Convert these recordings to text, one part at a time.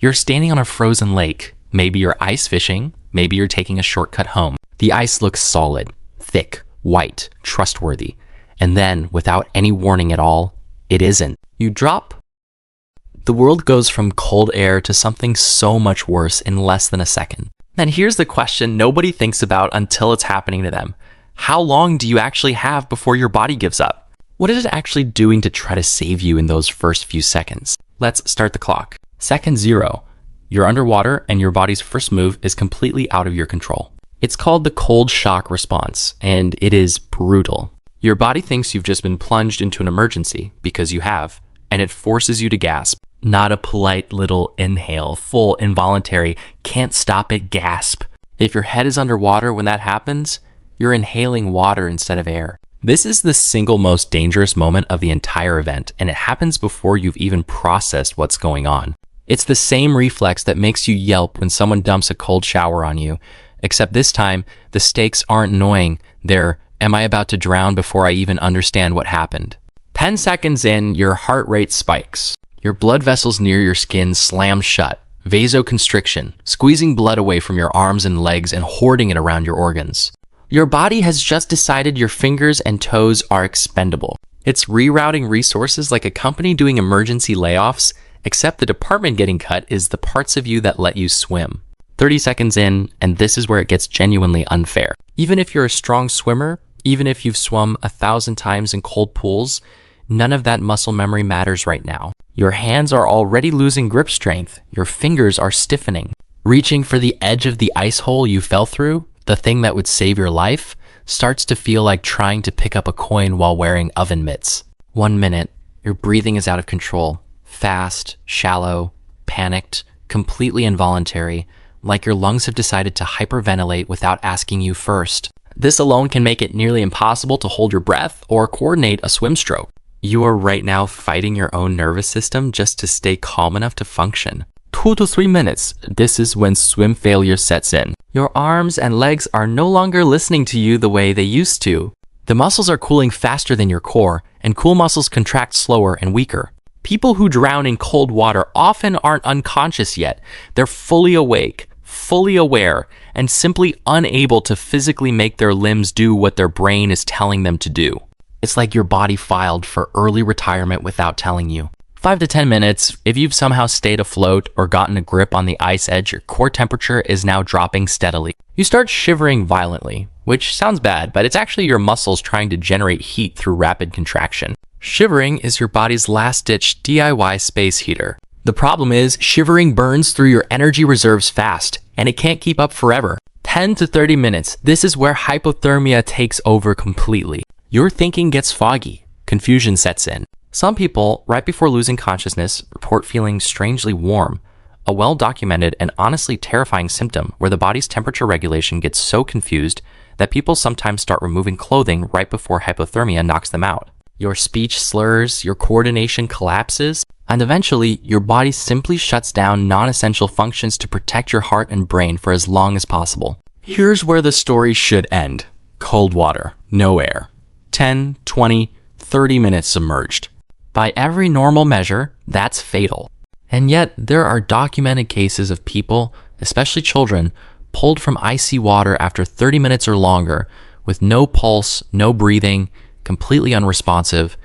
You're standing on a frozen lake. Maybe you're ice fishing. Maybe you're taking a shortcut home. The ice looks solid, thick, white, trustworthy. And then, without any warning at all, it isn't. You drop. The world goes from cold air to something so much worse in less than a second. And here's the question nobody thinks about until it's happening to them. How long do you actually have before your body gives up? What is it actually doing to try to save you in those first few seconds? Let's start the clock. Second 0. You're underwater and your body's first move is completely out of your control. It's called the cold shock response, and it is brutal. Your body thinks you've just been plunged into an emergency, because you have, and it forces you to gasp. Not a polite little inhale, full involuntary, can't stop it gasp. If your head is underwater when that happens, you're inhaling water instead of air. This is the single most dangerous moment of the entire event, and it happens before you've even processed what's going on. It's the same reflex that makes you yelp when someone dumps a cold shower on you, except this time, the stakes aren't annoying. They're, am I about to drown before I even understand what happened? 10 seconds in, your heart rate spikes. Your blood vessels near your skin slam shut. Vasoconstriction, squeezing blood away from your arms and legs and hoarding it around your organs. Your body has just decided your fingers and toes are expendable. It's rerouting resources like a company doing emergency layoffs, except the department getting cut is the parts of you that let you swim. 30 seconds in, and this is where it gets genuinely unfair. Even if you're a strong swimmer, even if you've swum 1,000 times in cold pools, none of that muscle memory matters right now. Your hands are already losing grip strength. Your fingers are stiffening. Reaching for the edge of the ice hole you fell through, the thing that would save your life, starts to feel like trying to pick up a coin while wearing oven mitts. 1 minute, your breathing is out of control. Fast, shallow, panicked, completely involuntary, like your lungs have decided to hyperventilate without asking you first. This alone can make it nearly impossible to hold your breath or coordinate a swim stroke. You are right now fighting your own nervous system just to stay calm enough to function. 2 to 3 minutes, this is when swim failure sets in. Your arms and legs are no longer listening to you the way they used to. The muscles are cooling faster than your core, and cool muscles contract slower and weaker. People who drown in cold water often aren't unconscious yet. They're fully awake, fully aware, and simply unable to physically make their limbs do what their brain is telling them to do. It's like your body filed for early retirement without telling you. 5 to 10 minutes, if you've somehow stayed afloat or gotten a grip on the ice edge, your core temperature is now dropping steadily. You start shivering violently, which sounds bad, but it's actually your muscles trying to generate heat through rapid contraction. Shivering is your body's last-ditch DIY space heater. The problem is, shivering burns through your energy reserves fast, and it can't keep up forever. 10 to 30 minutes, this is where hypothermia takes over completely. Your thinking gets foggy. Confusion sets in. Some people, right before losing consciousness, report feeling strangely warm, a well-documented and honestly terrifying symptom where the body's temperature regulation gets so confused that people sometimes start removing clothing right before hypothermia knocks them out. Your speech slurs, your coordination collapses, and eventually your body simply shuts down non-essential functions to protect your heart and brain for as long as possible. Here's where the story should end. Cold water, no air. 10, 20, 30 minutes submerged. By every normal measure, that's fatal. And yet, there are documented cases of people, especially children, pulled from icy water after 30 minutes or longer, with no pulse, no breathing, completely unresponsive,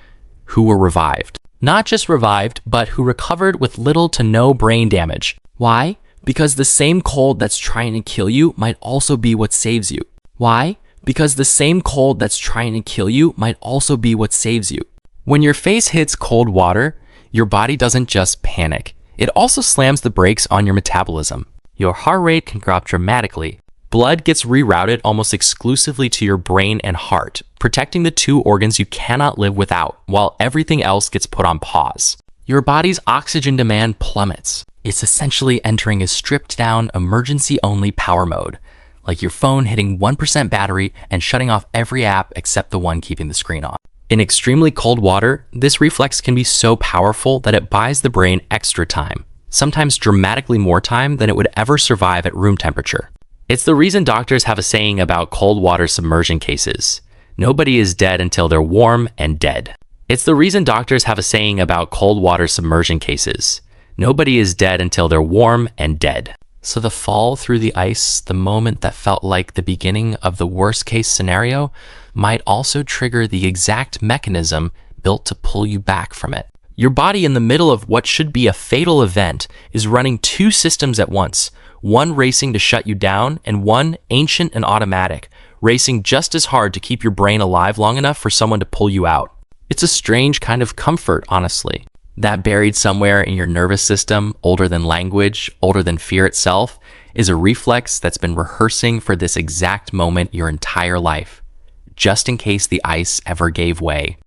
who were revived. Not just revived, but who recovered with little to no brain damage. Why? Because the same cold that's trying to kill you might also be what saves you. Why? Because the same cold that's trying to kill you might also be what saves you. When your face hits cold water, your body doesn't just panic. It also slams the brakes on your metabolism. Your heart rate can drop dramatically. Blood gets rerouted almost exclusively to your brain and heart, protecting the two organs you cannot live without, while everything else gets put on pause. Your body's oxygen demand plummets. It's essentially entering a stripped-down, emergency-only power mode, like your phone hitting 1% battery and shutting off every app except the one keeping the screen on. In extremely cold water, this reflex can be so powerful that it buys the brain extra time, sometimes dramatically more time than it would ever survive at room temperature. It's the reason doctors have a saying about cold water submersion cases. Nobody is dead until they're warm and dead. It's the reason doctors have a saying about cold water submersion cases. Nobody is dead until they're warm and dead. So the fall through the ice, the moment that felt like the beginning of the worst case scenario, might also trigger the exact mechanism built to pull you back from it. Your body, in the middle of what should be a fatal event, is running two systems at once, one racing to shut you down and one ancient and automatic, racing just as hard to keep your brain alive long enough for someone to pull you out. It's a strange kind of comfort, honestly. That buried somewhere in your nervous system, older than language, older than fear itself, is a reflex that's been rehearsing for this exact moment your entire life, just in case the ice ever gave way.